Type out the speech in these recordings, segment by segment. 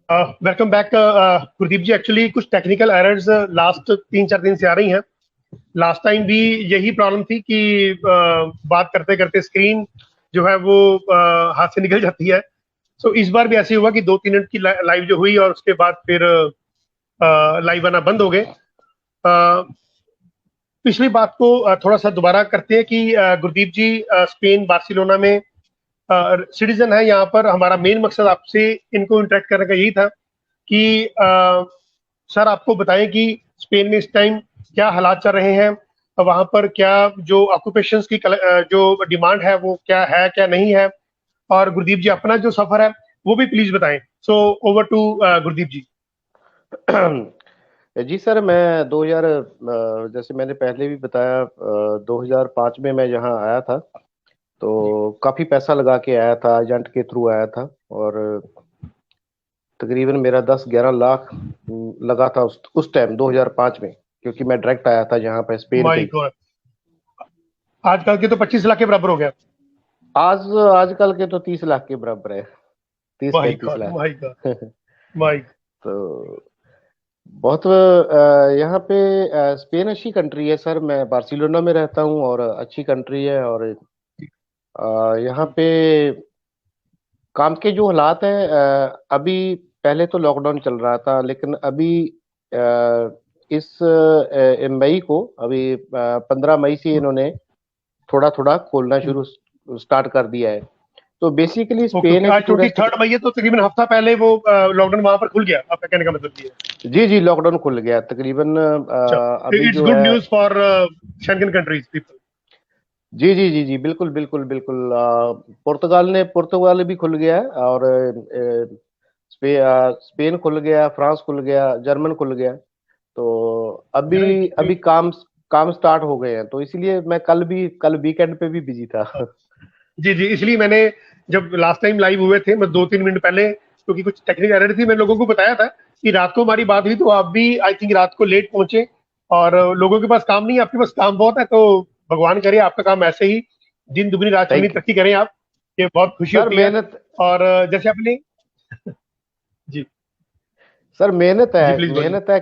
Welcome back Gurdeep ji. Actually कुछ technical errors last 3-4 दिन से आ रही हैं। लास्ट टाइम भी यही प्रॉब्लम थी कि बात करते करते स्क्रीन जो है वो हाथ से निकल जाती है। सो इस बार भी ऐसे हुआ कि 2-3 मिनट की लाइव जो हुई और उसके बाद फिर लाइव आना बंद हो गए। पिछली बात को थोड़ा सा दोबारा करते हैं कि गुरदीप जी स्पेन बार्सिलोना में सिटीजन है। यहाँ पर हमारा मेन मकसद आपसे इनको इंटरेक्ट करने का यही था कि सर आपको बताएं कि स्पेन में इस टाइम क्या हालात चल रहे हैं, वहां पर क्या जो ऑक्यूपेशंस की जो डिमांड है वो क्या है क्या नहीं है, और गुरदीप जी अपना जो सफर है वो भी प्लीज बताएं। So over to Gurdeep ji. जी सर, मैं 2000 जैसे मैंने पहले भी बताया, 2005 में मैं यहाँ आया था। तो काफ़ी पैसा लगा के आया था, एजेंट के थ्रू आया था। और तकरीबन मेरा 10-11 लाख लगा था उस टाइम 2005 में, क्योंकि मैं डायरेक्ट आया था यहाँ पे स्पेन पे माय ही। गॉड, आजकल के तो 25 लाख के बराबर हो गया। आज आजकल के तो 30 लाख के बराबर है, तीस माय पैंतीस God, lakh my God, my. तो बहुत यहाँ पे स्पेन अच्छी कंट्री है सर। मैं बार्सिलोना में रहता हूँ और अच्छी कंट्री है। और यहाँ पे काम के जो हालात हैं, अभी पहले तो लॉकडाउन चल रहा था, लेकिन अभी इस मई को, अभी 15 मई से इन्होंने थोड़ा थोड़ा खोलना शुरू स्टार्ट कर दिया है। तो बेसिकली ओके स्पेन ओके, एक आज टूरिस्ट। 23 मई है तो तकरीबन हफ्ता पहले वो लॉकडाउन वहां पर खुल गया, आपका कहने का मतलब ये है। जी जी, लॉकडाउन खुल गया तकरीबन। अभी इट्स जो गुड है। News for Schengen countries people. जी जी जी जी, बिल्कुल बिल्कुल बिल्कुल। पुर्तगाल भी खुल गया है। और स्पेन खुल गया, फ्रांस खुल गया, जर्मन खुल गया। तो अभी ग्रेट अभी ग्रेट। काम काम स्टार्ट हो गए हैं, तो इसलिए मैं कल वीकेंड पे भी बिजी था। जी जी, इसलिए मैंने जब लास्ट टाइम लाइव हुए थे मैं 2-3 मिनट पहले, क्योंकि कुछ टेक्निकल एरर थी, मैं लोगों को बताया था कि रात को हमारी बात हुई तो आप भी आई थिंक रात को लेट पहुंचे। और लोगों के पास काम नहीं है, आपके पास काम बहुत है। तो भगवान करे आपका काम ऐसे ही दिन दुगनी रात चौगनी थैंक यू तरक्की करें आप। ये बहुत खुशी सर। होती है। मेहनत और जैसे आपने। जी सर, जी, प्लीज बोलिए। मेहनत है।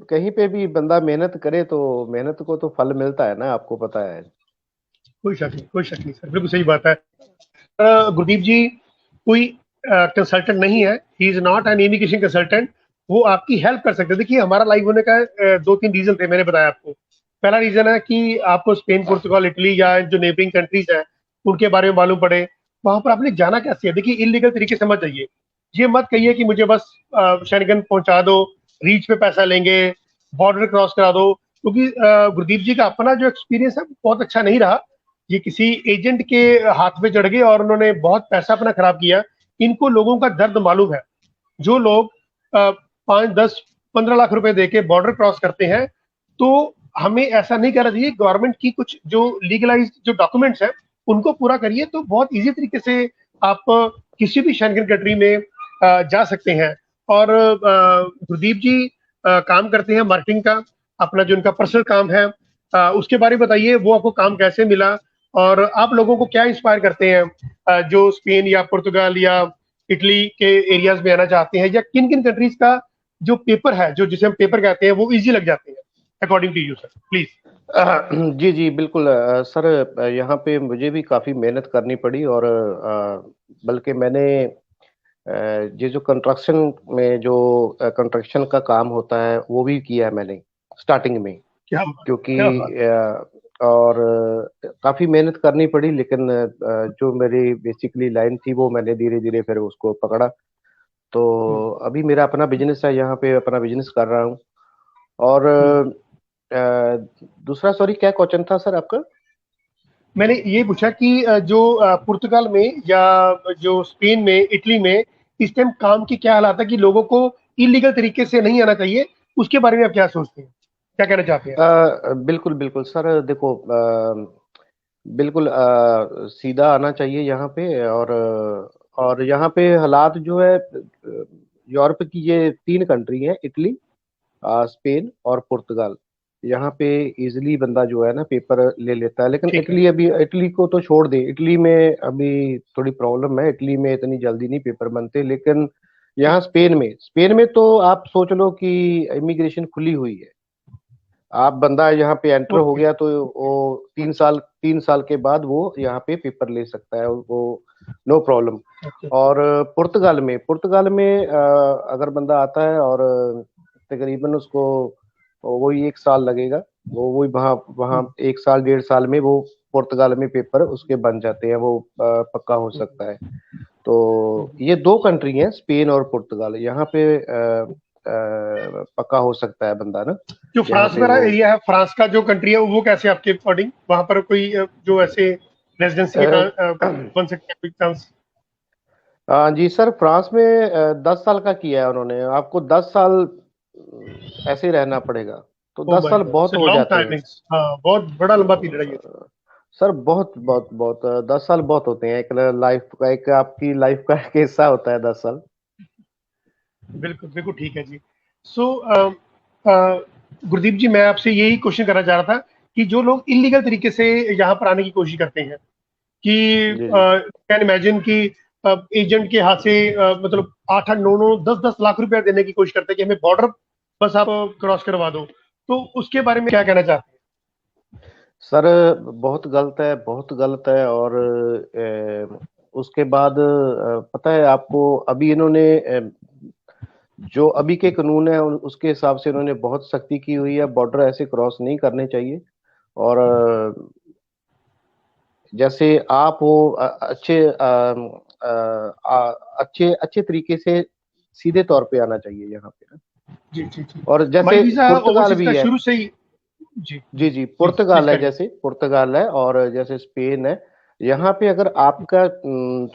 कहीं पे भी बंदा मेहनत करे तो मेहनत को तो फल मिलता है ना, आपको पता है। कोई शक नहीं, कोई शक नहीं सर, बिल्कुल सही बात है। गुरदीप जी कोई कंसल्टेंट नहीं है, he is not an immigration consultant. वो आपकी हेल्प कर सकते हैं। देखिए हमारा लाइव होने का 2-3 रीजन थे, मैंने बताया आपको। पहला रीजन है कि आपको स्पेन, पुर्तगाल, इटली या जो नेबरिंग कंट्रीज हैं उनके बारे में मालूम पड़े। वहां पर आपने जाना कैसे है, देखिए इलीगल तरीके से मत जाइए। ये मत कहिए कि मुझे बस शेंगन पहुंचा दो, रीच पे पैसा लेंगे, बॉर्डर क्रॉस करा दो। क्योंकि गुरदीप जी का अपना जो एक्सपीरियंस है बहुत अच्छा नहीं रहा। ये किसी एजेंट के हाथ में चढ़ गए और उन्होंने बहुत पैसा अपना खराब किया। इनको लोगों का दर्द मालूम है। जो लोग 5, 10, 15 लाख रुपए देके बॉर्डर क्रॉस करते हैं, तो हमें ऐसा नहीं करना चाहिए। गवर्नमेंट की कुछ जो लीगलाइज जो डॉक्यूमेंट्स हैं उनको पूरा करिए, तो बहुत इजी तरीके से आप किसी भी शेंगन कंट्री में जा सकते हैं। और गुरदीप जी काम करते हैं मार्केटिंग का, अपना जो उनका पर्सनल काम है, उसके बारे में बताइए। वो आपको काम कैसे मिला और आप लोगों को क्या इंस्पायर करते हैं, जो स्पेन या पुर्तगाल या इटली के एरियाज में आना चाहते हैं, या किन किन कंट्रीज का जो पेपर है, जो जिसे हम पेपर कहते हैं, वो इजी लग जाते हैं according to you sir, please. जी जी बिल्कुल। सर, यहाँ पे मुझे भी काफ़ी मेहनत करनी पड़ी। और बल्कि मैंने ये जो कंस्ट्रक्शन का काम होता है वो भी किया है मैंने स्टार्टिंग में। क्या क्योंकि क्या बात। और काफ़ी मेहनत करनी पड़ी, लेकिन जो मेरी बेसिकली लाइन थी वो मैंने धीरे धीरे फिर उसको पकड़ा। तो हम्म, अभी मेरा अपना बिजनेस है, यहाँ पे अपना बिजनेस कर रहा हूँ। और हम्म। दूसरा, सॉरी, क्या क्वेश्चन था सर आपका? मैंने ये पूछा कि जो पुर्तगाल में या जो स्पेन में, इटली में इस टाइम काम की क्या हालात है, कि लोगों को इलीगल तरीके से नहीं आना चाहिए, उसके बारे में आप क्या सोचते हैं, क्या कहना चाहते हैं। बिल्कुल बिल्कुल सर, देखो, बिल्कुल सीधा आना चाहिए यहाँ पे। और यहाँ पे हालात जो है, यूरोप की ये 3 कंट्री है, इटली, स्पेन और पुर्तगाल। यहाँ पे इजिली बंदा जो है ना पेपर ले लेता है। लेकिन ठीक है। इटली को तो छोड़ दे, इटली में अभी थोड़ी प्रॉब्लम है। इटली में इतनी जल्दी नहीं पेपर बनते। लेकिन यहाँ स्पेन में तो आप सोच लो कि इमिग्रेशन खुली हुई है। आप बंदा यहाँ पे एंटर हो ओके। गया तो वो 3 साल के बाद वो यहाँ पे पेपर ले सकता है, वो नो प्रॉब्लम। अच्छा। और पुर्तगाल में अगर बंदा आता है और तकरीबन उसको वही 1 साल लगेगा, वो वही वहाँ वहाँ हम्म, 1 साल 1.5 साल में वो पुर्तगाल में पेपर उसके बन जाते हैं, वो पक्का हो हम्म, सकता है। तो हम्म। ये दो कंट्री हैं, स्पेन और पुर्तगाल, यहाँ पे पक्का हो सकता है बंदा ना, जो यहाँ फ्रांस पे में वो एरिया है, फ्रांस का जो कंट्री है, वो कैसे आपके अकॉर्डिंग वहां पर कोई जो ऐसे रेजिडेंसी के बन सकते हैं कोई चांस? हाँ जी सर, फ्रांस में 10 साल का किया है उन्होंने, आपको 10 साल ऐसे ही रहना पड़ेगा, तो ओ 10 माय साल गॉड, बहुत इट्स हो लॉन्ग जाते हैं। टाइमिंग्स। हाँ, बहुत बड़ा लंबा पीरियड है ये तो। सर बहुत बहुत बहुत 10 साल बहुत होते हैं, एक लाइफ का, एक आपकी लाइफ का एक हिस्सा होता है 10 साल। बिल्कुल बिल्कुल ठीक है जी। सो गुरदीप जी, मैं आपसे यही क्वेश्चन करना चाह रहा था कि जो लोग इलीगल तरीके से यहाँ पर आने की कोशिश करते हैं, कि जी जी। कैन इमेजिन कि एजेंट के हाथ से मतलब 8 8 9 9 10 10 लाख रुपया देने की कोशिश करते हैं कि हमें बॉर्डर बस आप क्रॉस करवा दो, तो उसके बारे में क्या कहना चाहते सर बहुत गलत है, बहुत गलत है। और उसके बाद पता है आपको, अभी इन्होंने जो अभी के कानून है उसके हिसाब से इन्होंने बहुत सख्ती की हुई है, बॉर्डर ऐसे क्रॉस नहीं करने चाहिए। और जैसे आप हो अच्छे अच्छे तरीके से सीधे तौर पे आना चाहिए यहाँ पे ना। हैं? जी जी जी। और माई जैसे वीजा पुर्तगाल ओवरसीज भी का है। शुरू से ही। जी जी जी जी, जी, प्लीज पुर्तगाल है, करिए। जैसे पुर्तगाल है और जैसे स्पेन है। यहाँ पे अगर आपका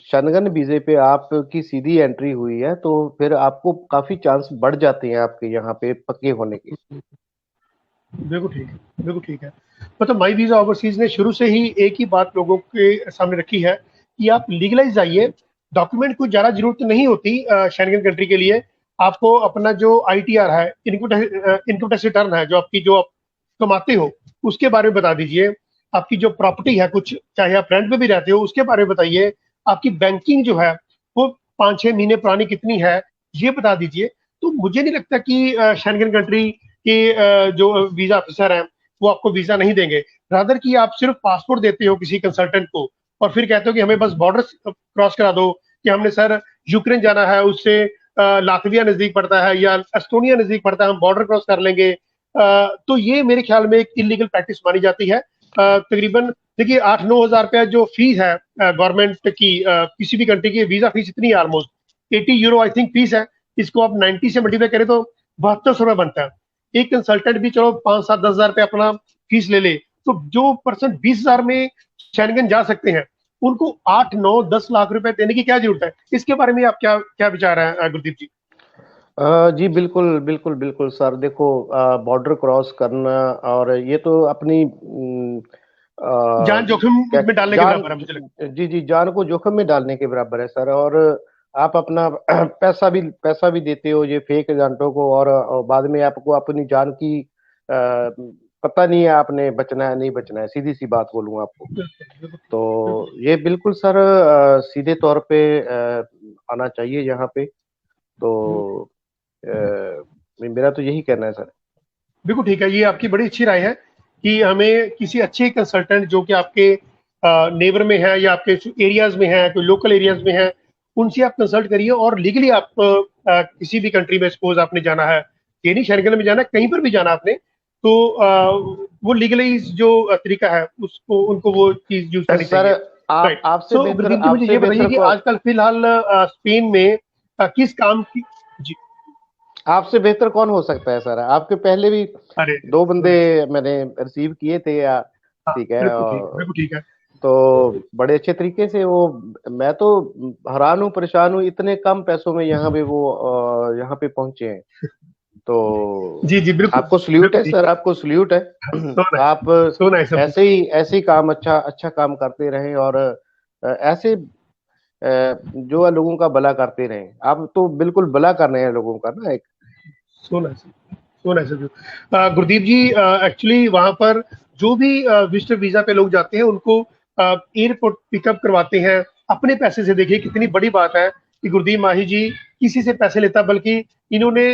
शंघन वीजे पे आपकी सीधी एंट्री हुई है तो फिर आपको काफी चांस बढ़ जाते हैं आपके यहाँ पे पक्के होने के। बिल्कुल ठीक है, बिल्कुल ठीक है। मतलब माई वीजा ओवरसीज ने शुरू से ही एक ही बात लोगों के सामने रखी है कि आप लीगलाइज आइए। डॉक्यूमेंट की ज़्यादा जरूरत नहीं होती शेंगन कंट्री के लिए। आपको अपना जो आईटीआर है, इनकम टैक्स रिटर्न है, जो आपकी जो आप कमाते हो, उसके बारे में बता दीजिए। आपकी जो प्रॉपर्टी है कुछ, चाहे आप रेंट पे भी रहते हो, उसके बारे में बताइए। आपकी बैंकिंग जो है वो 5 6 महीने पुरानी कितनी है, ये बता दीजिए। तो मुझे नहीं लगता कि शेंगन कंट्री कि जो वीजा ऑफिसर हैं वो आपको वीजा नहीं देंगे। रादर कि आप सिर्फ पासपोर्ट देते हो किसी कंसल्टेंट को और फिर कहते हो कि हमें बस बॉर्डर क्रॉस करा दो, कि हमने सर यूक्रेन जाना है, उससे लातविया नजदीक पड़ता है या एस्टोनिया नजदीक पड़ता है, हम बॉर्डर क्रॉस कर लेंगे। तो ये मेरे ख्याल में एक इलीगल प्रैक्टिस मानी जाती है। तकरीबन देखिए 8 9 हज़ार रुपया जो फीस है गवर्नमेंट की, किसी भी कंट्री की वीजा फीस इतनी है, almost 80 euro I think fees है। इसको आप 90 से मल्टीप्लाई करें तो 7200 रुपये बनता है। एक कंसल्टेंट भी चलो 5 7 10 हज़ार रुपये अपना फीस ले ले, तो जो पर्सन 20 हज़ार में शैनगन जा सकते हैं, उनको 8 9 10 लाख रुपए देने की क्या जरूरत है? इसके बारे में आप क्या क्या विचार है गुरदीप जी? जी बिल्कुल बिल्कुल बिल्कुल सर, देखो बॉर्डर क्रॉस करना और ये तो अपनी जान जोखिम क्या, में डालने के जान, बराबर है मुझे लगता जी जी, जान को जोखिम में डालने के बराबर है सर। और आप अपना पैसा भी देते हो ये फेक एजेंटों को, और बाद में आपको अपनी जान की पता नहीं है आपने बचना है नहीं बचना है, सीधी सी बात बोलूं आपको। है। बिल्कुल बिल्कुल तो बिल्कुल ये बिल्कुल सर सीधे तौर पे आना चाहिए यहाँ पे। तो मेरा तो यही कहना है सर। बिल्कुल ठीक है, ये आपकी बड़ी अच्छी राय है कि हमें किसी अच्छे कंसल्टेंट जो कि आपके नेबर में है या आपके एरियाज में है, कोई लोकल एरियाज में है, उनसे आप कंसल्ट करिए। और लीगली आप किसी भी कंट्री में सपोज आपने जाना है, ये नहीं शहरगल में जाना, कहीं पर भी जाना आपने, तो वो लीगली जो तरीका है उसको उनको वो चीज यूज करनी सर चाहिए। राइट। आपसे सो बेहतर गुरदीप जी, मुझे आपसे ये बताइए बेहतर कि कौन, आजकल फिलहाल स्पेन में किस काम की। जी। आपसे बेहतर कौन हो सकता है सर? आपके पहले भी अरे 2 बंदे मैंने रिसीव किए थे या, हाँ, ठीक है। बिल्कुल ठीक, बिल्कुल ठीक है। तो बड़े अच्छे तरीके से वो, मैं तो हैरान हूँ परेशान हूँ, इतने कम पैसों में यहाँ पे वो यहाँ पे पहुंचे हैं। तो जी जी, बिल्कुल आपको सल्यूट बिल्कुल है ठीक सर, आपको सल्यूट है। है। सो नाइस, आप सो नाइस ऑफ यू। ऐसे ही काम अच्छा अच्छा काम करते रहें, और ऐसे जो है लोगों का भला करते रहें। आप तो बिल्कुल भला कर रहे हैं लोगों का ना एक। So nice, so nice of you. Gurdeep ji, actually वहां पर जो भी विजिटर वीजा पे लोग जाते हैं, उनको एयरपोर्ट पिकअप करवाते हैं अपने पैसे से। देखिए कितनी बड़ी बात है कि गुरदीप माही जी किसी से पैसे लेता, बल्कि इन्होंने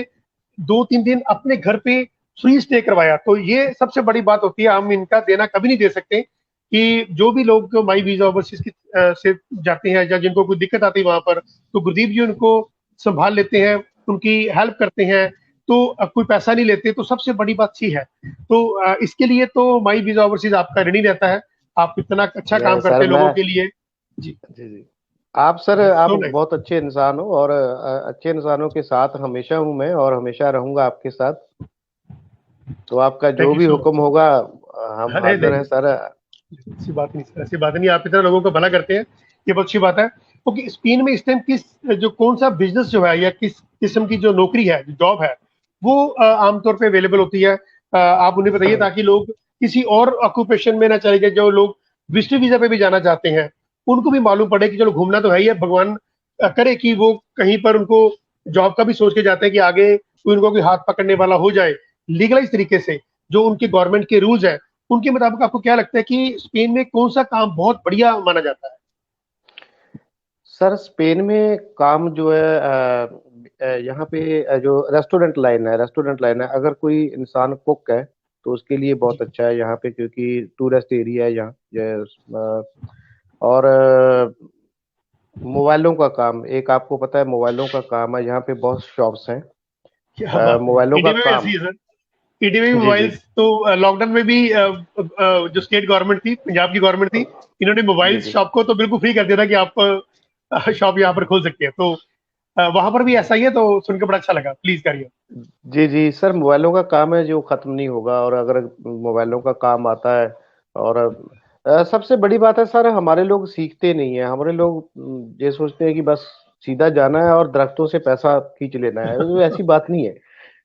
2-3 दिन अपने घर पे फ्री स्टे करवाया। तो ये सबसे बड़ी बात होती है, हम इनका देना कभी नहीं दे सकते कि जो भी लोग माई वीजा ओवरसीज की से जाते हैं या जिनको कोई दिक्कत आती है वहां पर, तो गुरदीप जी उनको संभाल लेते हैं, उनकी हेल्प करते हैं, तो कोई पैसा नहीं लेते, तो सबसे बड़ी बात सी है। तो इसके लिए तो माई वीजा ओवरसीज आपका ऋणी रहता है। आप इतना अच्छा काम करते सर हैं मैं लोगों के लिए। जी जी जी आप सर जी, आप सो नाइस। बहुत अच्छे इंसान हो, और अच्छे इंसानों के साथ हमेशा हूं मैं और हमेशा रहूंगा आपके साथ। तो आपका जो थैंक यू भी सो हुक्म मच। होगा हम अरे हाजिर हैं नहीं, सर। ऐसी बात नहीं सर, ऐसी बात नहीं, आप इतना लोगों का भला करते हैं, ये बहुत अच्छी बात है। ओके, स्पेन में इस टाइम किस जो कौन सा बिजनेस जो है या किस किस्म की जो नौकरी है, जो जॉब है, वो आमतौर पे अवेलेबल होती है? आप उन्हें बताइए ताकि लोग किसी और ऑक्यूपेशन में ना चले गए, जो लोग विजिटर वीजा पे भी जाना चाहते हैं, उनको भी मालूम पड़े कि चलो घूमना तो है ही है, भगवान करे कि वो कहीं पर उनको जॉब का भी सोच के जाते हैं कि आगे कोई उनको कोई हाथ पकड़ने वाला हो जाए लीगलाइज तरीके से, जो उनके गवर्नमेंट के रूल्स है उनके मुताबिक। आपको क्या लगता है कि स्पेन में कौन सा काम बहुत बढ़िया माना जाता है? सर स्पेन में काम जो है यहाँ पे जो रेस्टोरेंट लाइन है, अगर कोई इंसान कुक है तो उसके लिए बहुत जी अच्छा है यहाँ पे, क्योंकि टूरिस्ट एरिया है यहाँ और मोबाइलों का काम, एक आपको पता है मोबाइलों का काम है, यहाँ पे बहुत शॉप्स हैं क्या बात है, मोबाइलों का इंडिया में भी ऐसी काम। है सर। इंडिया में भी जी जी मोबाइल्स तो लॉकडाउन में भी जो स्टेट गवर्नमेंट थी, पंजाब की गवर्नमेंट थी, इन्होंने मोबाइल जी जी शॉप को तो बिल्कुल फ्री कर दिया था कि आप शॉप यहाँ पर खोल सकते हैं। तो वहां पर भी ऐसा ही है, तो सुनकर बड़ा अच्छा लगा। प्लीज करिए। जी जी सर, मोबाइलों का काम है जो खत्म नहीं होगा, और अगर मोबाइलों का काम आता है, और सबसे बड़ी बात है सर, हमारे लोग सीखते नहीं है। हमारे लोग ये सोचते हैं कि बस सीधा जाना है और दरख्तों से पैसा खींच लेना है, तो ऐसी बात नहीं है।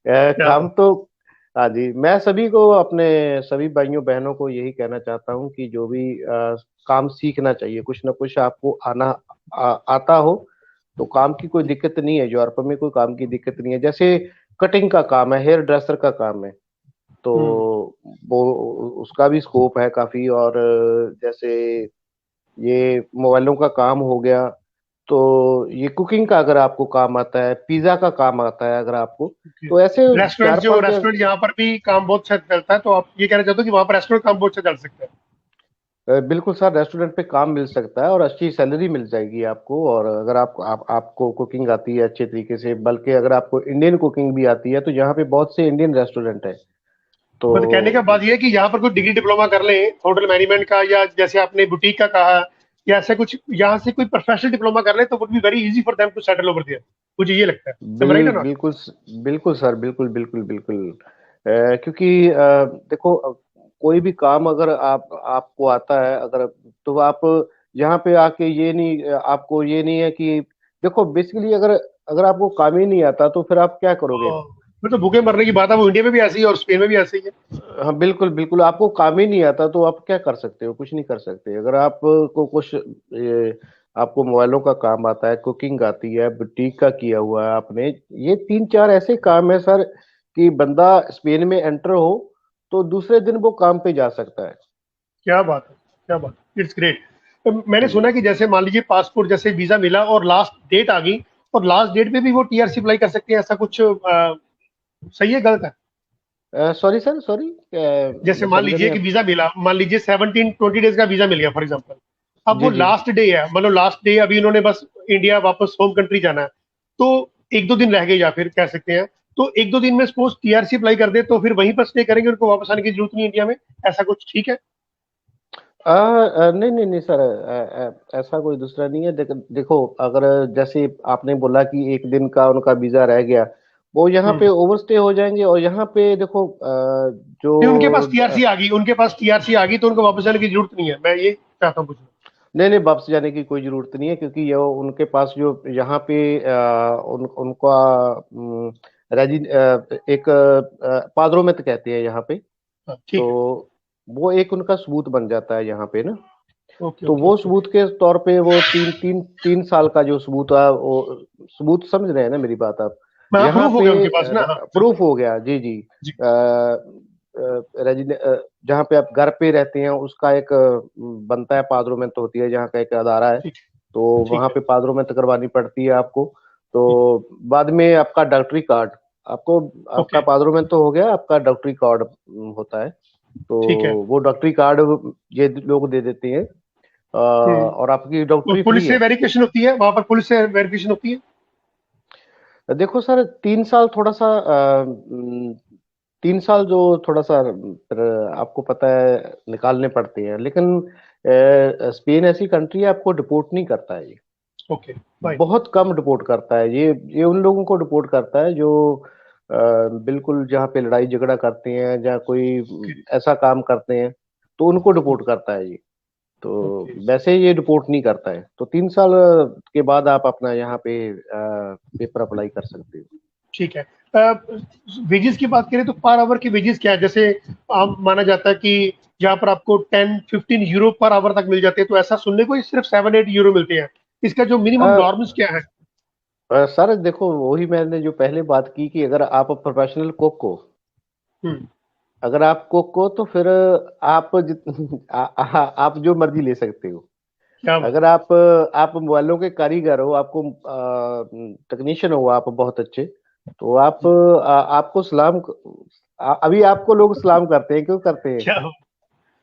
क्या काम बात। तो हाँ जी, मैं सभी को, अपने सभी भाइयों बहनों को यही कहना चाहता हूँ कि जो भी काम सीखना चाहिए, कुछ ना कुछ आपको आता हो तो काम की कोई दिक्कत नहीं है। यूरोप में कोई काम की दिक्कत नहीं है। जैसे कटिंग का काम है, हेयर ड्रेसर का काम है, तो वो उसका भी स्कोप है काफी। और जैसे ये मोबाइलों का काम हो गया, तो ये कुकिंग का अगर आपको काम आता है, पिज्जा का काम आता है अगर आपको, तो ऐसे रेस्टोरेंट, चार जो पांच रेस्टोरेंट यहाँ पर भी काम बहुत अच्छा चलता है, तो आप ये कहना चाहते हो कि वहां पर रेस्टोरेंट काम बहुत अच्छा चल सकता है? बिल्कुल सर, रेस्टोरेंट पे काम मिल सकता है और अच्छी सैलरी मिल जाएगी आपको। और अगर आपको कुकिंग आती है अच्छे तरीके से, बल्कि अगर आपको इंडियन कुकिंग भी आती है, तो यहाँ पे बहुत से इंडियन रेस्टोरेंट है। तो मतलब कहने का बात ये है कि यहाँ पर कोई डिग्री डिप्लोमा कर लें होटल मैनेजमेंट का, या जैसे आपने बुटीक का कहा, या ऐसा कुछ यहाँ से कोई प्रोफेशनल डिप्लोमा कर ले, तो would be very easy for them to settle over there. मुझे ये लगता है। एम राइट और नॉट? बिल्कुल बिल्कुल सर, बिल्कुल बिल्कुल बिल्कुल। क्योंकि देखो, कोई भी काम अगर आपको आता है, अगर तो आप यहाँ पे आके ये नहीं, आपको ये नहीं है कि देखो बेसिकली, अगर अगर आपको काम ही नहीं आता तो फिर आप क्या करोगे। फिर तो भूखे मरने की बात है। वो इंडिया में भी ऐसी है और स्पेन में भी ऐसी ही है। हाँ बिल्कुल बिल्कुल, आपको काम ही नहीं आता तो आप क्या कर सकते हो, कुछ नहीं कर सकते। अगर आपको कुछ आपको मोबाइलों का काम आता है, कुकिंग आती है, बुटीक का किया हुआ है आपने, ये तीन चार ऐसे काम है सर कि बंदा स्पेन में एंटर हो तो दूसरे दिन वो काम पे जा सकता है। क्या बात है, क्या बात, इट्स ग्रेट। मैंने जी सुना कि जैसे मान लीजिए पासपोर्ट जैसे वीजा मिला और लास्ट डेट आ गई, और लास्ट डेट पे भी वो टीआरसी अप्लाई कर सकते हैं, ऐसा कुछ सही है गलत है? सॉरी सर, सॉरी, जैसे मैं मान समझा लीजिए नहीं कि आप। वीजा मिला, मान लीजिए 17-20 डेज का वीजा मिल गया फॉर एग्जांपल। अब वो जी जी लास्ट डे है, मतलब लास्ट डे अभी इन्होंने बस इंडिया वापस होम कंट्री जाना है, तो एक दो दिन रह गए, या फिर कह सकते हैं तो एक दो दिन में सपोज टीआरसी अप्लाई कर दे, तो फिर वहीं पर स्टे करेंगे, उनको वापस आने की जरूरत नहीं इंडिया में? ऐसा कुछ ठीक है? नहीं नहीं नहीं सर, ऐसा कोई दूसरा नहीं है। देखो, अगर जैसे आपने बोला कि एक दिन का उनका वीजा रह गया, वो यहाँ पे हम्म। ओवरस्टे हो जाएंगे। और यहाँ पे देखो नहीं, उनके पास जो टीआरसी आ गई, उनके पास टीआरसी आ गई, तो उनको वापस आने की जरूरत नहीं है, मैं ये चाहता हूँ पूछना। नहीं नहीं, वापस जाने की कोई जरूरत नहीं है, क्योंकि ये उनके पास जो यहाँ पे उनका एक पाद्रोमित कहते हैं यहाँ पे, हाँ, तो ठीक है। वो एक उनका सबूत बन जाता है यहाँ पे ना। ओके तो ओके वो ओके सबूत ओके। के तौर पे वो तीन साल का जो सबूत है, वो सबूत समझ रहे हैं ना मेरी बात आप। हाँ, यहाँ प्रूफ हो पे गया उनके पास ना, हाँ प्रूफ बिल्कुल। हो गया, जी जी। जी। जहाँ पे आप घर पे रहते हैं उसका एक बनता है, पादरों में तो होती है जहाँ का एक अदारा है, ठीक। तो ठीक वहाँ है। पे पादरों में तो करवानी पड़ती है आपको। हम्म, तो बाद में आपका डॉक्टरी कार्ड, आपको आपका ओके, पादरों तो हो गया, आपका डॉक्टरी कार्ड होता है। तो ठीक है। वो डॉक्टरी कार्ड ये लोग दे देते हैं, और आपकी और डॉक्टरी फ्री पुलिस से है। वेरिफिकेशन होती है वहां पर, पुलिस से वेरिफिकेशन होती है? देखो सर, 3 साल थोड़ा सा 3 साल जो थोड़ा सा फिर आपको पता है निकालने पड़ते हैं, लेकिन स्पेन ऐसी कंट्री है, आपको डिपोर्ट नहीं करता है ये। Okay, fine. बहुत कम डिपोर्ट करता है ये उन लोगों को डिपोर्ट करता है जो बिल्कुल जहाँ पे लड़ाई झगड़ा करते हैं, जहाँ कोई ओके, ऐसा काम करते हैं, तो उनको हम्म, डिपोर्ट करता है ये। तो ओके, वैसे ये रिपोर्ट नहीं करता है, तो 3 साल के बाद आप अपना यहाँ पे पेपर अप्लाई कर सकते हो। ठीक है। वेजेस की बात करें तो पर आवर की वेजेस क्या है? जैसे आम माना जाता है कि यहाँ पर आपको 10-15 यूरो पर आवर तक मिल जाते हैं, तो ऐसा सुनने को ही सिर्फ 7-8 यूरो मिलते हैं। इसका जो मिनिमम नॉर्म्स क्या है? सर देखो, वही मैंने जो पहले बात की कि अगर आप प्रोफेशनल कुक हो, हम्म, अगर आप कुक हो तो फिर आप आप जो मर्जी ले सकते हो। क्या बात अगर आप मोबाइलों के कारीगर हो, आपको टेक्नीशियन हो आप बहुत अच्छे, तो है? आपको सलाम, अभी आपको लोग सलाम करते हैं, क्यों करते हैं? क्या बात।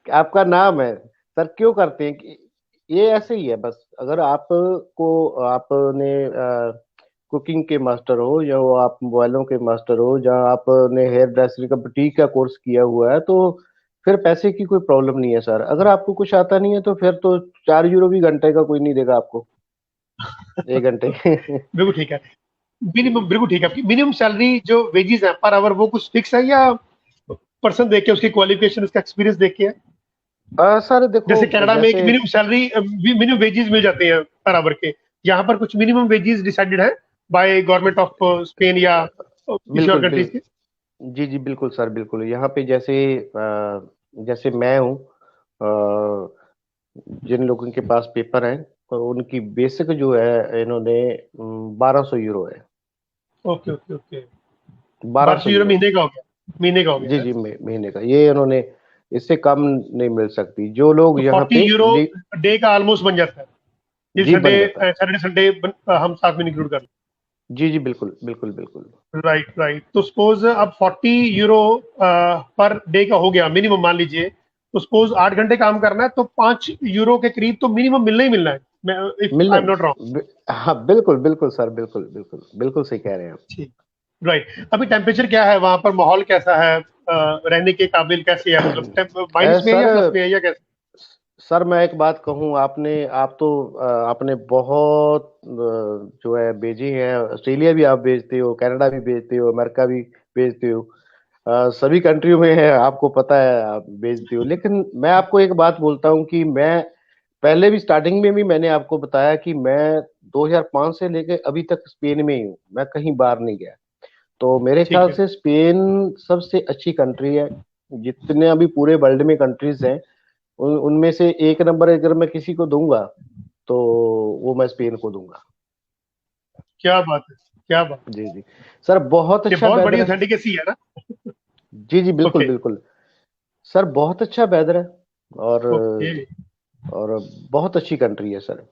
कि आपका नाम है। सर क्यों करते हैं कि ये ऐसे ही है बस। अगर आपको आपने कुकिंग के मास्टर हो, या वो आप मोबाइलों के मास्टर हो, जहाँ आपने हेयर ड्रेसर का बुटीक का कोर्स किया हुआ है, तो फिर पैसे की कोई प्रॉब्लम नहीं है सर। अगर आपको कुछ आता नहीं है तो फिर तो 4 यूरो भी घंटे का कोई नहीं देगा आपको, 1 घंटे। बिल्कुल ठीक है। मिनिमम बिल्कुल ठीक है। आपकी मिनिमम सैलरी जो वेजेस है पर आवर, वो कुछ फिक्स है या पर्सन देख के, उसकी क्वालिफिकेशन, उसका एक्सपीरियंस देख के है? सर देखो, जैसे कनाडा में एक जैसे मिनिमम सैलरी, मिनिमम वेजेस मिल जाते हैं पर आवर के, यहाँ पर कुछ मिनिमम वेजेस डिसाइडेड है बाय गवर्नमेंट ऑफ स्पेन या किसी और बिल्कुल कंट्रीज के? जी जी बिल्कुल सर, बिल्कुल। यहाँ पे जैसे जैसे मैं हूँ, जिन लोगों के पास पेपर हैं, तो उनकी बेसिक जो है इन्होंने 1200 यूरो है। Okay, okay, okay. बारह 1200 सौ यूरो यूरो महीने का हो गया? महीने का हो जी गया है? जी, महीने का ये इन्होंने, इससे कम नहीं मिल सकती जो लोग तो यहाँ 40 यूरो पे। डे का ऑलमोस्ट बन जाता है, ये जी संडे बन जाता है। सैटरडे संडे हम साथ में इंक्लूड कर। जी जी बिल्कुल बिल्कुल बिल्कुल। Right, right. तो सपोज अब 40 यूरो पर डे का हो गया मिनिमम, मान लीजिए। तो सपोज 8 घंटे काम करना है तो 5 यूरो के करीब तो मिनिमम मिलना ही मिलना है, मैं, इफ मिलना, आई एम नॉट रॉन्ग। हाँ बिल्कुल बिल्कुल सर, बिल्कुल बिल्कुल बिल्कुल सही कह रहे हैं आप। ठीक। राइट। अभी टेम्परेचर क्या है वहां पर, माहौल कैसा है, रहने के काबिल कैसे है, मतलब माइनस में है या प्लस सर, में है या कैसे? सर मैं एक बात कहूँ, आप तो आपने बहुत जो है भेजी है। ऑस्ट्रेलिया भी आप भेजते हो, कनाडा भी भेजते हो, अमेरिका भी भेजते हो, सभी कंट्रियों में है, आपको पता है आप भेजते हो। लेकिन मैं आपको एक बात बोलता हूँ कि मैं पहले भी, स्टार्टिंग में भी मैंने आपको बताया कि मैं 2005 से लेके अभी तक स्पेन में ही हूँ, मैं कहीं बाहर नहीं गया। तो मेरे ठीक ख्याल है। से स्पेन सबसे अच्छी कंट्री है। जितने अभी पूरे वर्ल्ड में कंट्रीज हैं, उनमें से एक नंबर अगर मैं किसी को दूंगा, तो वो मैं स्पेन को दूंगा। क्या बात है, क्या बात जी जी सर, बहुत है। ये अच्छा बहुत बड़ी वेदर है। ऑथेंटिकेसी है ना? जी जी बिल्कुल ओके, बिल्कुल सर, बहुत अच्छा वेदर है। और ओके। और बहुत अच्छी कंट्री है सर।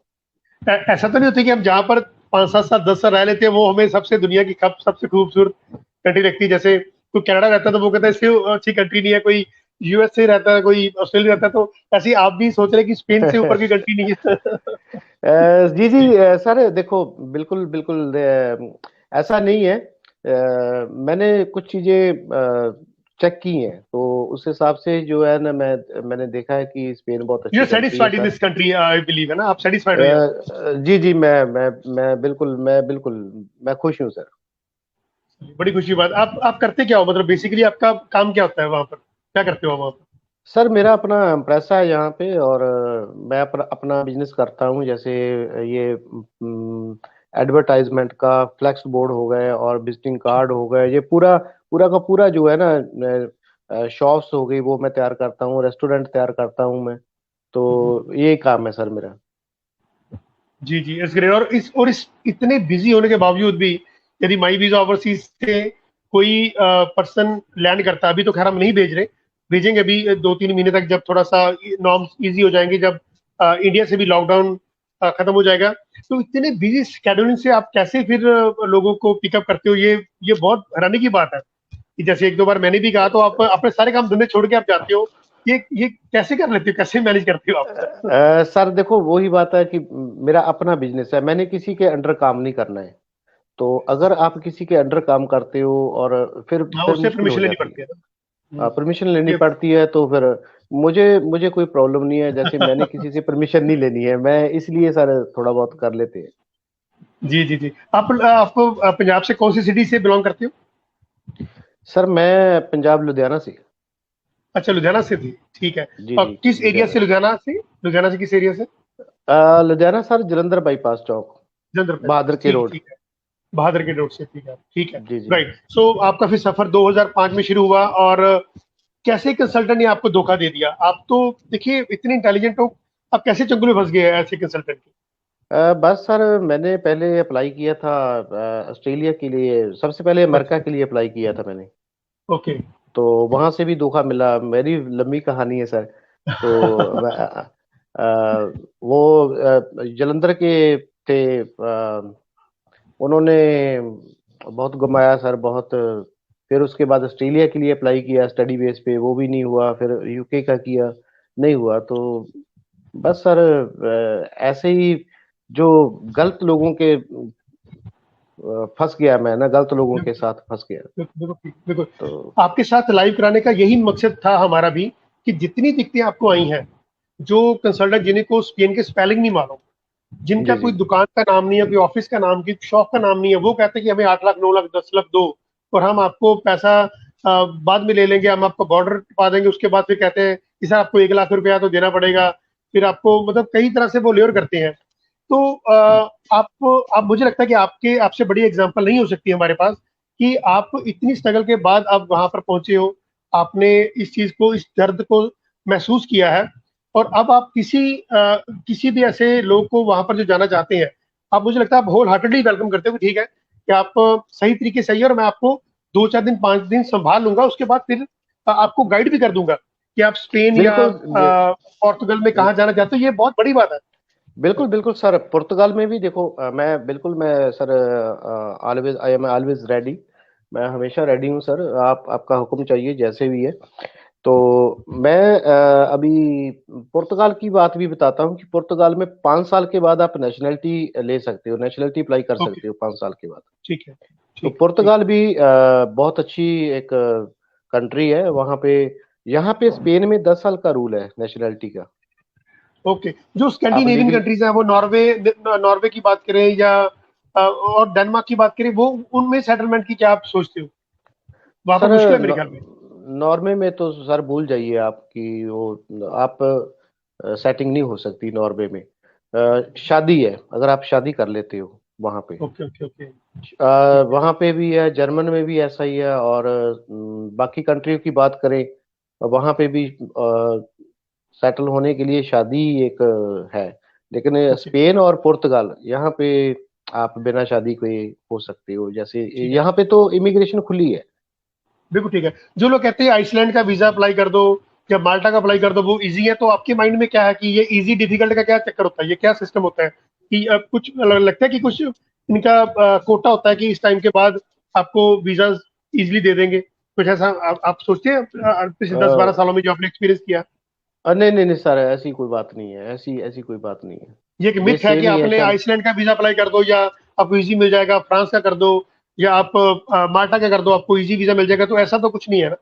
ऐसा तो नहीं होता कि हम जहाँ पर 5-7 साल 10 साल रह लेते हैं वो हमें सबसे दुनिया की सबसे खूबसूरत कंट्री लगती है? जैसे कोई कनाडा रहता है तो वो कहता है इससे अच्छी कंट्री नहीं है, कोई यूएसए रहता है, कोई ऑस्ट्रेलिया रहता है, तो ऐसे ही आप भी सोच रहे हैं कि स्पेन से ऊपर की कंट्री नहीं है? जी जी जी। सर देखो, बिल्कुल बिल्कुल ऐसा नहीं है। मैंने कुछ चीजें चेक की हैं, तो उस हिसाब से जो है ना, मैंने देखा है कि स्पेन बहुत यू अच्छी आर कंट्री है satisfied in sir. This country, I believe, है ना? आप सेटिस्फाइड हो यहाँ? जी जी, मैं बिल्कुल मैं खुश हूँ सर। बड़ी खुशी की बात। आप करते क्या हो, मतलब बेसिकली आपका काम क्या होता है वहां पर, क्या करते हो वहां पर? सर मेरा अपना पैसा है यहाँ पे, और मैं अपना अपना बिजनेस करता हूँ। जैसे ये एडवर्टाइजमेंट का फ्लेक्स बोर्ड हो गए, और विजिटिंग कार्ड हो गए, ये पूरा पूरा का पूरा जो है ना, शॉप्स हो गई, वो मैं तैयार करता हूँ, रेस्टोरेंट तैयार करता हूँ मैं। तो ये काम है सर मेरा। जी, जी, इट्स ग्रेट। और इस इतने बिजी होने के बावजूद भी, यदि माई वीजा ओवरसीज से कोई पर्सन लैंड करता है, अभी तो खैर हम नहीं भेज रहे, भेजेंगे अभी 2-3 महीने तक, जब थोड़ा सा नॉर्म्स इजी हो जाएंगे, जब इंडिया से भी लॉकडाउन खत्म हो जाएगा। तो इतने बिजी शेड्यूलिंग से आप कैसे फिर लोगों को पिकअप करते हो, ये बहुत हैरानी की बात है कि जैसे एक दो बार मैंने भी कहा, तो आप अपने सारे काम धंधे छोड़ के आप जाते हो, ये कैसे कर लेते हो, कैसे मैनेज करते हो आप? सर देखो वही बात है कि मेरा अपना बिजनेस है, मैंने किसी के अंडर काम नहीं करना है। तो अगर आप किसी के अंडर काम करते हो और हाँ, फिर उससे मुश्किल हो परमिशन लेनी जाती पड़ती है ना। है, परमिशन लेनी ये पड़ती है। तो फिर मुझे मुझे कोई प्रॉब्लम नहीं है, जैसे मैंने किसी से परमिशन नहीं लेनी है, मैं इसलिए सर थोड़ा बहुत कर लेते हैं। जी जी जी। आपको पंजाब से कौन सी सिटी से बिलोंग करते हो? सर मैं पंजाब लुधियाना से। अच्छा, लुधियाना से थी, ठीक है। जी और जी किस एरिया लुधियाना। से, लुधियाना से किस एरिया से? लुधियाना सर जलंधर बाईपास चौक, जंदर पे। बहादुर के ठीक रोड। ठीक है। बहादुर के रोड से, ठीक है ठीक है। जी जी। राइट, सो आपका फिर सफर 2005 में शुरू हुआ, और कैसे कंसल्टेंट ने आपको धोखा दे दिया? आप तो देखिए इतने इंटेलिजेंट हो, आप कैसे चंगुल में फंस गए ऐसे कंसल्टेंट के? बस सर मैंने पहले अप्लाई किया था ऑस्ट्रेलिया के लिए, सबसे पहले अमेरिका अच्छा, के लिए अप्लाई किया था मैंने। ओके। तो वहां से भी धोखा मिला, मेरी लंबी कहानी है सर। तो वो जलंधर के थे, उन्होंने बहुत घुमाया सर, बहुत। फिर उसके बाद ऑस्ट्रेलिया के लिए अप्लाई किया स्टडी बेस पे, वो भी नहीं हुआ। फिर यूके का किया, नहीं हुआ। तो बस सर ऐसे ही जो गलत लोगों के फंस गया, मैं ना गलत लोगों के बिल्कुल साथ फंस गया। बिल्कुल बिल्कुल। तो आपके साथ लाइव कराने का यही मकसद था हमारा भी, कि जितनी दिक्कतें आपको आई हैं, जो कंसल्टेंट जिनको स्पेन के स्पेलिंग नहीं मालूम, जिनका जी कोई जी। दुकान का नाम नहीं है, कोई ऑफिस का नाम, की शॉप का नाम नहीं है, वो कहते हैं कि हमें 8 लाख, 9 लाख, 10 लाख दो, और हम आपको पैसा बाद में ले लेंगे, हम आपको बॉर्डर पा देंगे। उसके बाद फिर कहते हैं कि सर आपको 1 लाख रुपया तो देना पड़ेगा। फिर आपको मतलब कई तरह से वो लेवर करते हैं। तो आप मुझे लगता है कि आपके आपसे बड़ी एग्जांपल नहीं हो सकती हमारे पास, कि आप इतनी स्ट्रगल के बाद आप वहां पर पहुंचे हो, आपने इस चीज को, इस दर्द को महसूस किया है, और अब आप किसी भी ऐसे लोग को वहां पर जो जाना चाहते हैं, आप, मुझे लगता है आप होल हार्टेडली वेलकम करते हो कि ठीक है, कि आप सही तरीके से आइए, और मैं आपको 2 4 दिन, 5 दिन संभाल लूंगा। उसके बाद फिर आपको गाइड भी कर दूंगा कि आप स्पेन या बिल्कुल पोर्तुगल में बिल, कहाँ जाना चाहते हो। ये बहुत बड़ी बात है। बिल्कुल बिल्कुल सर, पुर्तगाल में भी देखो मैं sir always I am always ready. मैं हमेशा रेडी हूँ सर, आपका हुक्म चाहिए जैसे भी है। तो मैं अभी पुर्तगाल की बात भी बताता हूँ कि पुर्तगाल में 5 साल के बाद आप नेशनलिटी ले सकते हो, नेशनलिटी अप्लाई कर ओके, सकते हो 5 साल के बाद। ठीक है तो ठीक है ठीक पुर्तगाल भी बहुत अच्छी एक कंट्री है वहाँ पे। यहाँ पे स्पेन में 10 साल का रूल है नेशनलिटी का। है। ओके, जो आप स्कैंडिनेवियन लीगली कंट्रीज हैं, वो नॉर्वे, नॉर्वे की बात करें या और डेनमार्क की बात करें, वो उनमें सेटलमेंट की क्या आप सोचते हो? वहां पर सर मुश्किल है मेरे ख्याल में। नॉर्वे में तो सर भूल जाइए, आपकी वो आप सेटिंग नहीं हो सकती नॉर्वे में। शादी है, अगर आप शादी कर लेते हो वहाँ पे। ओके ओके ओके, ठीक है। वहाँ पे भी है, जर्मन में भी ऐसा ही है। और बाकी कंट्रियों की बात करें, वहाँ पे भी सेटल होने के लिए शादी एक है। लेकिन ओके, स्पेन और पुर्तगाल यहाँ पे आप बिना शादी के हो सकते हो, जैसे ठीक है, यहाँ पे तो इमिग्रेशन खुली है। बिल्कुल ठीक है। जो लोग कहते हैं आइसलैंड का वीजा अप्लाई कर दो या माल्टा का अप्लाई कर दो, वो इजी है, तो आपके माइंड में क्या है कि ये इजी डिफिकल्ट का क्या चक्कर होता है, ये क्या सिस्टम होता है, कि कुछ लगता है कि कुछ इनका कोटा होता है कि इस टाइम के बाद आपको वीजा इजीली दे देंगे, कुछ ऐसा आप सोचते हैं पिछले 10 12 सालों में जो आपने एक्सपीरियंस किया? नहीं नहीं नहीं सर, ऐसी कोई बात नहीं है, ऐसी ऐसी कोई बात नहीं है। ये एक ये मिथ है कि सेम ही है आपने सर। आइसलैंड का वीजा अप्लाई कर दो या आपको इजी मिल जाएगा, फ्रांस का कर दो या आप माल्टा का कर दो, आपको इजी वीजा मिल जाएगा, तो ऐसा तो कुछ नहीं है ना।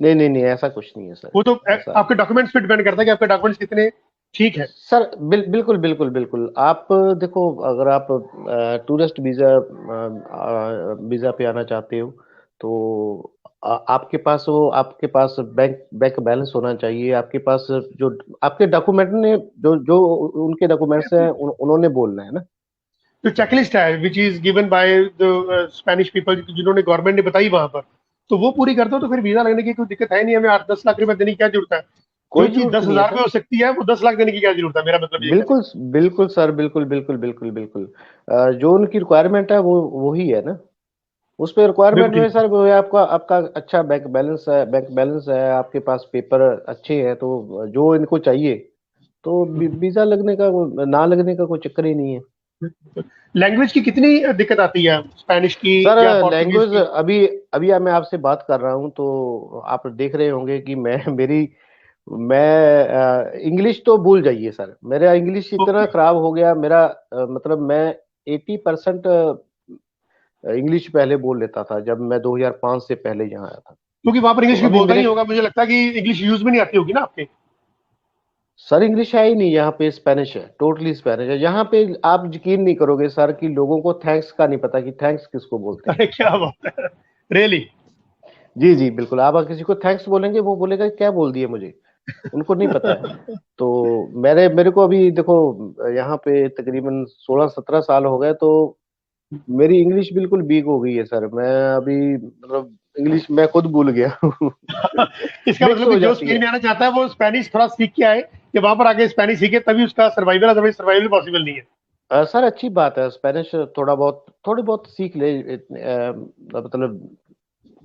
नहीं नहीं नहीं, ऐसा कुछ नहीं है सर। वो तो ऐसा आपके डॉक्यूमेंट्स पे डिपेंड करता है कि आपके डॉक्यूमेंट्स कितने ठीक है। सर बिल्कुल बिल्कुल बिल्कुल। आप देखो, अगर आप टूरिस्ट वीजा वीजा पे आना चाहते हो, तो आपके पास बैंक बैंक बैलेंस होना चाहिए आपके पास। जो आपके डॉक्यूमेंट ने जो जो उनके डॉक्यूमेंट्स हैं उन्होंने बोलना है ना। जो चेकलिस्ट है which is given by the Spanish people, जिन्होंने गवर्नमेंट ने बताई वहां पर, तो वो पूरी कर दो, तो फिर वीजा लगने की कोई दिक्कत है नहीं। हमें 8 10 लाख रुपए देने की क्या जरूरत है? जो कोई चीज जरूरत दस नहीं है हजार में सर। हो सकती है, वो 10 लाख देने की क्या जरूरत है? मेरा मतलब ये कहने बिल्कुल बिल्कुल सर, बिल्कुल बिल्कुल बिल्कुल बिल्कुल। जो उनकी रिक्वायरमेंट है वो ही है ना। उस पे का। बिल्कुल रिक्वायरमेंट में ठीक है। सर वो है, आपका आपका अच्छा बैंक बैलेंस है, आपके पास पेपर अच्छे हैं, तो जो इनको चाहिए तो वीजा लगने का ना लगने का कोई चक्कर ही नहीं है। लैंग्वेज की कितनी दिक्कत आती है, स्पेनिश की सर या पोर्तुगीज लैंग्वेज की? अभी अभी मैं आपसे बात कर रहा हूँ तो आप देख रहे होंगे कि मैं इंग्लिश तो भूल जाइए सर, मेरा इंग्लिश इतना ओके। खराब हो गया मेरा, मतलब मैं 80% इंग्लिश पहले बोल लेता था जब मैं 2005 से पहले यहाँ आया था। क्योंकि वहां पर तो इंग्लिश भी अभी बोलता मेरे, नहीं होगा, मुझे लगता है कि इंग्लिश यूज में नहीं आती होगी ना आपके। सर इंग्लिश है ही नहीं यहाँ पे, स्पेनिश है, टोटली स्पेनिश है यहाँ पे। आप यकीन नहीं करोगे सर कि लोगों को थैंक्स का नहीं पता कि थैंक्स किसको बोलते हैं। अरे क्या बात है, रियली? जी जी बिल्कुल, आप अगर किसी को थैंक्स बोलेंगे वो बोलेगा क्या बोल दिए मुझे, उनको नहीं पता है। तो मेरे मेरे को अभी देखो यहाँ पे तकरीबन 16-17 साल हो गए, तो मेरी इंग्लिश बिल्कुल वीक हो गई है सर, मैं अभी मतलब इंग्लिश मैं खुद भूल गया हूँ। इसका मिक्स मतलब कि हो जो जाती स्पेन है। में आना चाहता है वो स्पेनिश थोड़ा सीख के आए, कि वहां पर आके स्पेनिश सीखे तभी उसका सर्वाइवल, अदरवाइज सर्वाइवल पॉसिबल नहीं है। सर अच्छी बात है, स्पेनिश थोड़ी बहुत सीख ले, मतलब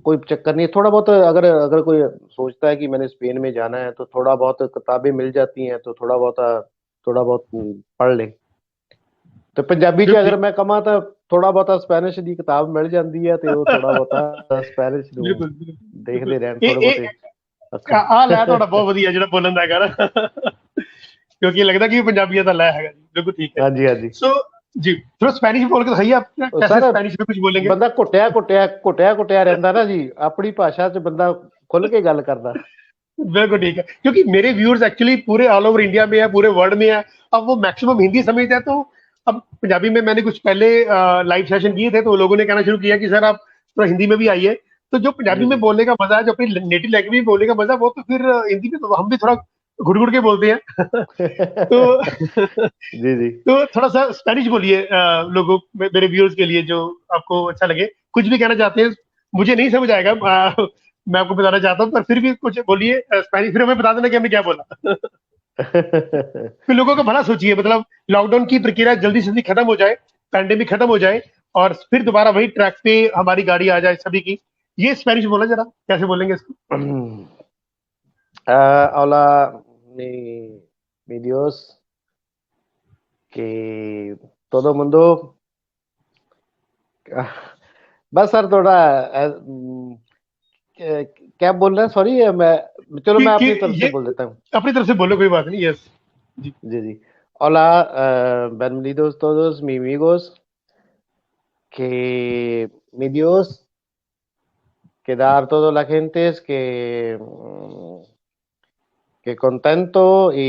कोई चक्कर नहीं है। थोड़ा बहुत अगर अगर कोई सोचता है कि मैंने स्पेन में जाना है तो थोड़ा बहुत किताबें मिल जाती हैं, तो थोड़ा बहुत पढ़ ले। तो पंजाबी च बिल्कुल अगर मैं कमा तो थोड़ा बहुत स्पेनिश की किताब मिल जाती है, तो वो थोड़ा बहुत स्पेनिश ਨੂੰ बिल्कुल बिल्कुल बिल्कुल। देखते रहन ਇਹ थोड़े बहुते ਇਹ अखर। ਆ ਲੈ ਤੁਹਾਡਾ ਬਹੁਤ ਵਧੀਆ ਜਿਹੜਾ ਬੋਲਣ ਦਾ ਹੈਗਾ ਨਾ। क्योंकि लगता है कि पंजाबियत का लै है जी, बिल्कुल ठीक है। हाँ जी हाँ जी। सो जी, थोड़ा स्पेनिश में बोल के दिखाइए आप, तो कैसे सर स्पेनिश में कुछ बोलेंगे? ਬੰਦਾ ਘੁੱਟਿਆ ਰਹਿੰਦਾ ਨਾ ਜੀ, ਆਪਣੀ ਭਾਸ਼ਾ 'ਚ ਬੰਦਾ ਖੁੱਲ ਕੇ ਗੱਲ करदा। बिल्कुल ठीक है, क्योंकि मेरे व्यूअर्स एक्चुअली पूरे ऑल ओवर इंडिया में है, पूरे वर्ल्ड में है। अब वो मैक्सिमम हिंदी समझते हैं, तो अब पंजाबी में मैंने कुछ पहले लाइव सेशन किए थे, तो लोगों ने कहना शुरू किया कि सर आप थोड़ा हिंदी में भी आइए। तो जो पंजाबी जी में जी। बोलने का मजा है, जो अपनी नेटिव लैंग्वेज में बोलने का मजा है, वो तो फिर हिंदी में तो हम भी थोड़ा घुट घुट के बोलते हैं। तो जी जी। तो थोड़ा सा स्पेनिश बोलिए लोगों, मेरे व्यूअर्स के लिए, जो आपको अच्छा लगे। कुछ भी कहना चाहते हैं, मुझे नहीं समझ आएगा, मैं आपको बताना चाहता हूँ, पर फिर भी कुछ बोलिए स्पेनिश, फिर हमें बता देना कि हमने क्या बोला। फिर लोगों का भला सोचिए, मतलब लॉकडाउन की प्रक्रिया जल्दी से जल्दी खत्म हो जाए, पैंडेमिक खत्म हो जाए, और फिर दोबारा वही ट्रैक पे हमारी गाड़ी आ जाए सभी की। ये स्पेनिश बोला जरा, कैसे बोलेंगे इसको? Hola, mi Dios, que todo mundo, बस सर थोड़ा क्या बोल रहे हैं, सॉरी मैं, चलो मैं कि अपनी तरफ से ये बोल देता हूँ। अपनी तरफ से बोलो, कोई बात नहीं, यस जी। जी जी। Hola, bienvenidos todos mis amigos, que mi Dios, que dar toda la gente es que contento y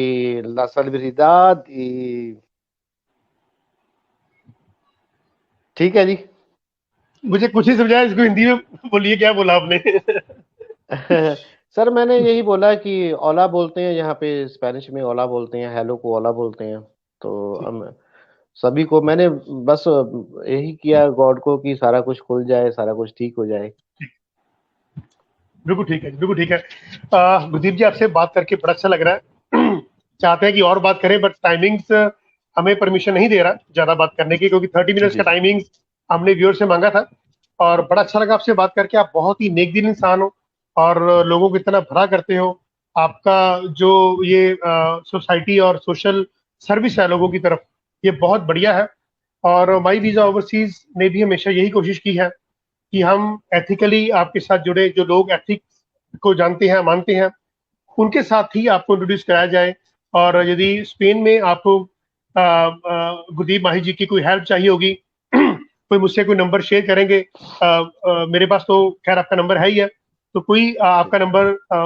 la salubridad y ठीक है जी। मुझे कुछ ही समझाया, इसको हिंदी में बोलिए, क्या बोला आपने? सर मैंने यही बोला कि ओला बोलते हैं यहाँ पे, स्पेनिश में ओला बोलते हैं, हेलो को ओला बोलते हैं। तो हम सभी को मैंने बस यही किया गॉड को कि सारा कुछ खुल जाए, सारा कुछ ठीक हो जाए। बिल्कुल ठीक है, बिल्कुल ठीक है। गुरदीप जी, आपसे बात करके बड़ा अच्छा लग रहा है। चाहते हैं कि और बात करें, बट टाइमिंग्स हमें परमिशन नहीं दे रहा ज्यादा बात करने की, क्योंकि 30 मिनट्स जी का जी। टाइमिंग्स हमने व्यूअर से मांगा था। और बड़ा अच्छा लगा आपसे बात करके, आप बहुत ही नेक दिल इंसान हो, और लोगों को इतना भला करते हो। आपका जो ये सोसाइटी और सोशल सर्विस है लोगों की तरफ, ये बहुत बढ़िया है। और माई वीजा ओवरसीज ने भी हमेशा यही कोशिश की है कि हम एथिकली आपके साथ जुड़े, जो लोग एथिक्स को जानते हैं, मानते हैं, उनके साथ ही आपको इंट्रोड्यूस कराया जाए। और यदि स्पेन में आपको गुरदीप माही जी की कोई हेल्प चाहिए होगी, कोई मुझसे कोई नंबर शेयर करेंगे, मेरे पास तो खैर आपका नंबर है ही है, तो कोई आपका नंबर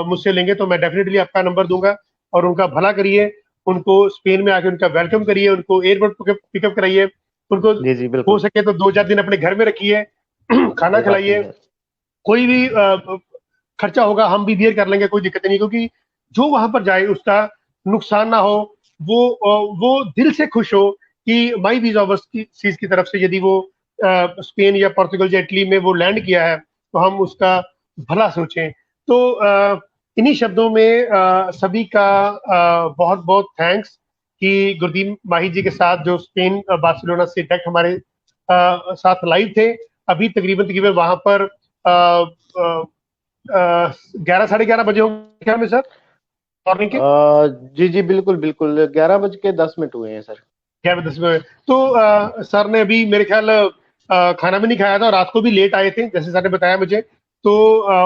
मुझसे लेंगे तो मैं डेफिनेटली आपका नंबर दूंगा। और उनका भला करिए, उनको स्पेन में आके उनका वेलकम करिए, उनको एयरपोर्ट पिकअप कराइए, उनको जी जी हो बिल्कुल। सके तो 2-4 दिन अपने घर में रखिए, खाना सही बात है खिलाइए। सर। कोई भी खर्चा होगा हम भी बियर कर लेंगे, कोई दिक्कत नहीं, क्योंकि जो वहां पर जाए उसका नुकसान ना हो। वो दिल से खुश हो कि माई वीजा ओवरसीज की तरफ से यदि वो स्पेन या पोर्तुगल या इटली में वो लैंड किया है, तो हम उसका भला सोचें। तो इन्हीं शब्दों में सभी का बहुत बहुत थैंक्स कि गुरदीप माही जी के साथ, जो स्पेन बार्सिलोना से डायरेक्ट हमारे साथ लाइव थे। अभी तकरीबन तकरीबन वहां पर 11 साढ़े 11 बजे होंगे क्या में सर? मॉर्निंग के जी जी बिल्कुल बिल्कुल, 11:10 हुए हैं सर। 11:10 तो सर ने अभी मेरे ख्याल खाना भी नहीं खाया था और रात को भी लेट आए थे जैसे सर ने बताया मुझे। तो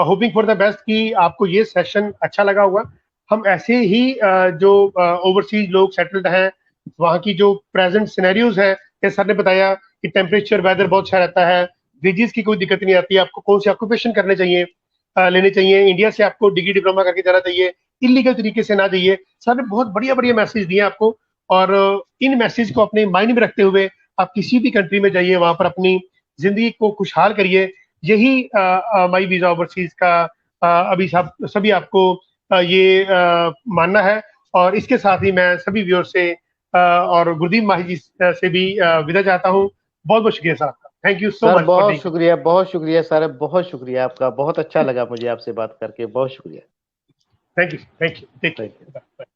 होपिंग फॉर द बेस्ट कि आपको ये सेशन अच्छा लगा होगा। हम ऐसे ही जो ओवरसीज लोग सेटल्ड हैं वहाँ की जो प्रेजेंट सिनेरियोज है, जैसे सर ने बताया कि टेम्परेचर वेदर बहुत अच्छा रहता है, वेजेस की कोई दिक्कत नहीं आती, आपको कौन से ऑक्यूपेशन करने चाहिए, लेने चाहिए, इंडिया से आपको डिग्री डिप्लोमा करके जाना चाहिए, इलीगल तरीके से ना जाइए। सर ने बहुत बढ़िया बढ़िया मैसेज दिए आपको। और इन मैसेज को अपने माइंड में रखते हुए आप किसी भी कंट्री में जाइए, वहां पर अपनी जिंदगी को खुशहाल करिए। यही माई वीजा ओवरसीज का अभी सब सभी आपको ये मानना है। और इसके साथ ही मैं सभी व्यूअर से और गुरदीप माही जी से भी विदा चाहता हूँ। बहुत बहुत शुक्रिया सर आपका। Thank you so sir much for बहुत शुक्रिया सर, बहुत शुक्रिया आपका, बहुत अच्छा लगा मुझे आपसे बात करके, बहुत शुक्रिया। Thank you. Take thank you. Care.